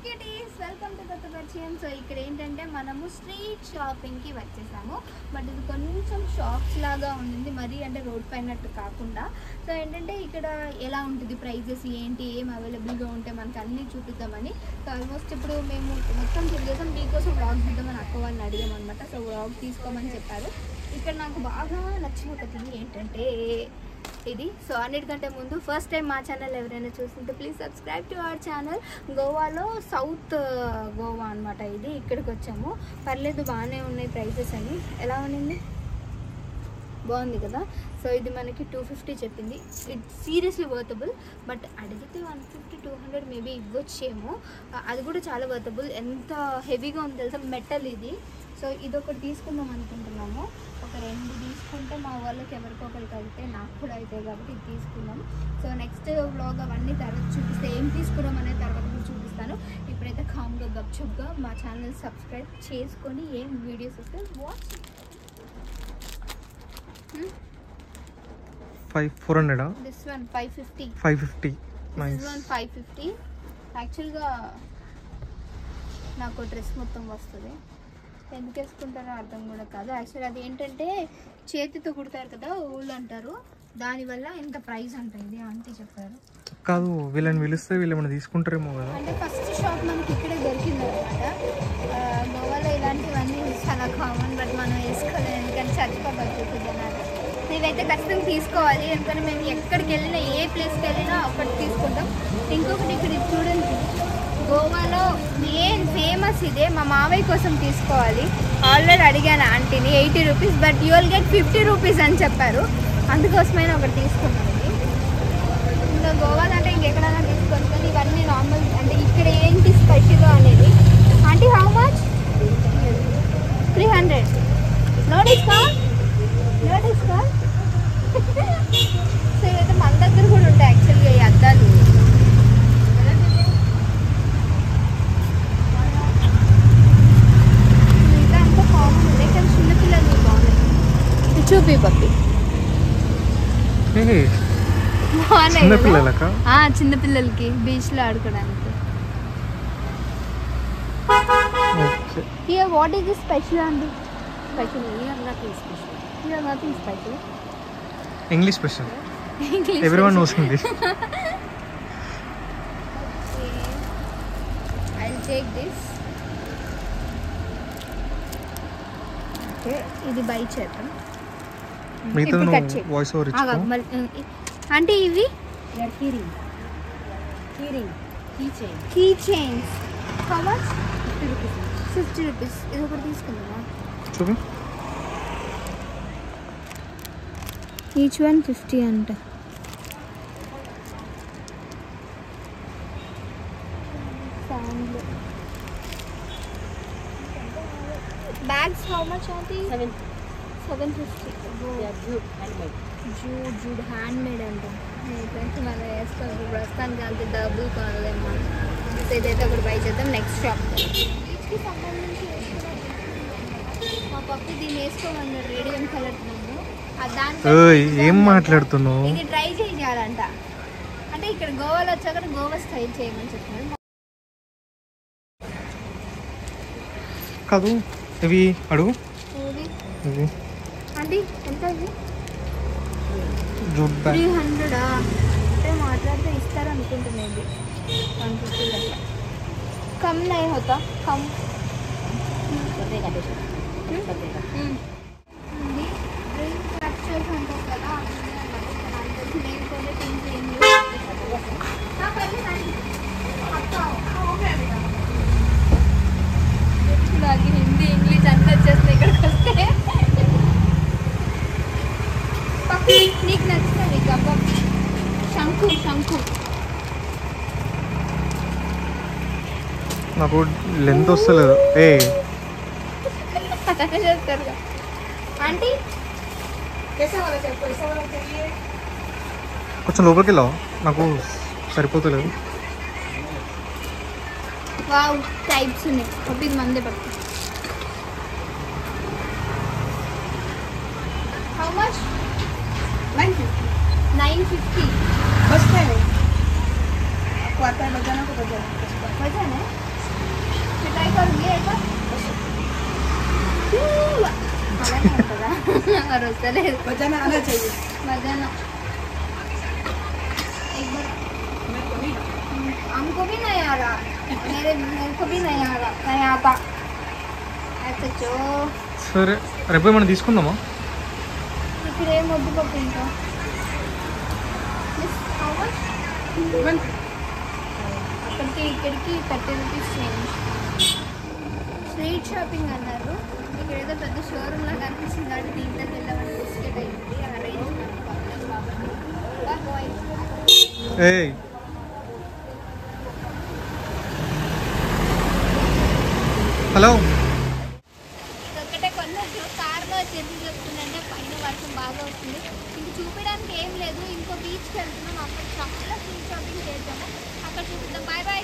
Cuties welcome to కొత్త పరిచయం. So ఇక్కడ ఏంటంటే మనము స్ట్రీట్ షాపింగ్కి వచ్చేసాము. బట్ ఇది కొంచెం షాప్స్ లాగా ఉంది, మరీ అంటే రోడ్ పైనట్టు కాకుండా. సో ఏంటంటే ఇక్కడ ఎలా ఉంటుంది, ప్రైజెస్ ఏంటి, ఏం అవైలబుల్గా ఉంటే మనకి అన్నీ చూపిద్దామని. సో ఆల్మోస్ట్ ఇప్పుడు మేము మొత్తం తిరిగేసాం. మీకోసం వ్లాగ్ తీద్దామని అక్క వాళ్ళని అడిగామన్నమాట. సో వ్లాగ్ తీసుకోమని చెప్పారు. ఇక్కడ నాకు బాగా నచ్చిన ఒక థింగ్ ఏంటంటే ఇది. సో అన్నిటికంటే ముందు ఫస్ట్ టైం మా ఛానల్ ఎవరైనా చూస్తుంటే please subscribe to our channel. గోవాలో సౌత్ గోవా అనమాట ఇది. ఇక్కడికి వచ్చాము. పర్లేదు, బాగానే ఉన్నాయి ప్రైజెస్ అని. ఎలా ఉన్నింది, బాగుంది కదా. సో ఇది మనకి 250 చెప్పింది. It's seriously worthable. బట్ అడిగితే 150-200 మేబీ ఇవ్వచ్చేమో. అది కూడా చాలా వర్తబుల్. ఎంత హెవీగా ఉంది తెలుసా, మెటల్ ఇది. సో ఇదొకటి తీసుకుందాం అనుకుంటున్నాము. ఒక 2 తీసుకుంటే మా వాళ్ళకి ఎవరికొకరికి అయితే నాకు కూడా అవుతాయి కాబట్టి ఇది తీసుకుందాం. సో నెక్స్ట్ వ్లాగ్ అవన్నీ తర్వాత చూపిస్తే ఏం తీసుకున్నాం అనేది తర్వాత కూడా చూపిస్తాను. ఇప్పుడైతే కామ్గా గప్చుప్గా మా ఛానల్ సబ్స్క్రైబ్ చేసుకొని ఏం వీడియోస్ వస్తే watch. 400 this one 550. 550 this one 550. యాక్చువల్గా నాకు డ్రెస్ మొత్తం వస్తుంది. ఎందుకు వేసుకుంటారో అర్థం కూడా కాదు. యాక్చువల్లీ అది ఏంటంటే చేతితో కుడతారు కదా, ఊళ్ళు అంటారు. దానివల్ల ఇంత ప్రైస్ అంటుంది ఆంటీ చెప్పారు. కాదు, వీళ్ళని పిలిస్తే వీళ్ళు ఏమైనా తీసుకుంటారేమో కదా. అంటే ఫస్ట్ షాప్ మనకి ఇక్కడే దొరికింది అనమాట. గోవాలో ఇలాంటివన్నీ చాలా కామన్, బట్ మనం వేసుకోలేదు ఎందుకంటే చచ్చిపోతుంది జనాలు. ఇవైతే ఖచ్చితంగా తీసుకోవాలి, ఎందుకంటే మేము ఎక్కడికి వెళ్ళినా ఏ ప్లేస్కి వెళ్ళినా ఒకటి తీసుకుంటాం. ఇంకొకటి ఇక్కడ ఇది చూడండి, గోవాలో మెయిన్ ఫేమస్ ఇదే. మా మావయ్య కోసం తీసుకోవాలి. ఆల్రెడీ అడిగాను ఆంటీని 80 rupees, but you will get 50 rupees అని చెప్పారు. అందుకోసమైనా ఒకటి తీసుకున్నాం. ఇంకా గోవాలో అంటే ఇంకెక్కడైనా తీసుకోవచ్చు, కానీ ఇవన్నీ నార్మల్. అంటే ఇక్కడ ఏంటి స్పెషల్ అనేది. Aunty how much? 300. No discount, no discount. So ఇవైతే మన దగ్గర కూడా ఉంటాయి యాక్చువల్గా ఈ అద్దాలు. చూపి పప్పి చిన్నపిల్లలకి బీచ్ లో ఆడుకోవడానికి. Here, what is the special అండి? Special here, nothing special. Here, nothing special. English special. Everyone knows English. I'll take this. Okay, ఇది బై చేద్దాం. మిగతా వాయిస్ ఓవర్ ఇచ్చుకో. అంటే ఇవి key chains. How much? 50 rupees. ఇది ఒకటి తీసుకుందామా? చూపి. ఈచ్ వన్ 50 అంట. Bags how much aunty? 750. Jute handmade అంట. మనం వేసుకోవాలి ప్రస్తుతానికి, అంత డబ్బులు కొనలేము మనం. ఇదైతే ఒకటి బై చేద్దాం. నెక్స్ట్ షాప్ బీచ్కి సంబంధించి మా పప్పు దీన్ని వేసుకోమన్నారు. రేడియం కలర్ ఏం మాట్లాడుతున్నావు? ఇది ట్రై చేయాలంట. అంటే ఇక్కడ గోవాలో వచ్చాక గోవా స్టైల్ చేయమని చెప్తున్నారు. కాదు, ఇవి అడుగు. ఇవి అంటే ఎంత? ఇది 300. అంటే మాట్లాడితే ఇస్తారు అనుకుంటున్నాను. 150 అట్లా. కమ్ నై హోతా, కమ్. నాకు హిందీ ఇంగ్లీష్ అన్నీ వచ్చేస్తున్నాయి ఇక్కడికి వస్తే. నీకు నచ్చుతుంది గబ్బం. శంకు శంకు. నాకు లెంత్ వస్తలేదు. చేస్తారు ఆంటీ. కొంచెం లోపలికి వెళ్ళావు, నాకు సరిపోతలేదు. వావ్, టైప్స్ ఉన్నాయి. ఒకటి ఇది మందే పట్టు. How much? 950. बस है। क्वार्टर बजाना को बजाना। बजाना है? అలానే ఉంటుందా? మరి వస్తలేదు मध्याह्न एक बार हमको भी नहीं आ रहा, मेरे को भी नहीं आ रहा, नहीं आता ऐसा जो సరే రేపు ఏమైనా తీసుకుందామా? ఇప్పుడు ఏం వద్దు పప్పు ఇంకా అక్కడికి ఇక్కడికి 30 రూపీస్ చేంజ్. స్ట్రీట్ షాపింగ్ అన్నారు. ఇక్కడ ఏదో పెద్ద షోరూమ్ లాగా అనిపిస్తుంది కాబట్టి దీంట్లోకి వెళ్ళామని బిస్కెట్ అయింది అరేంజ్ ఏయ్ హలో ఒక్కటే కొన్నట్టు కార్లో వచ్చేసి చెప్తుందంటే పైన వర్షం బాగా వస్తుంది. ఇంక చూపించడానికి ఏం లేదు. ఇంకో బీచ్కి వెళ్తున్నాం, అక్కడ చాలా స్ట్రీట్ షాపింగ్ చేద్దాము, అక్కడ చూపిద్దాం. Bye bye.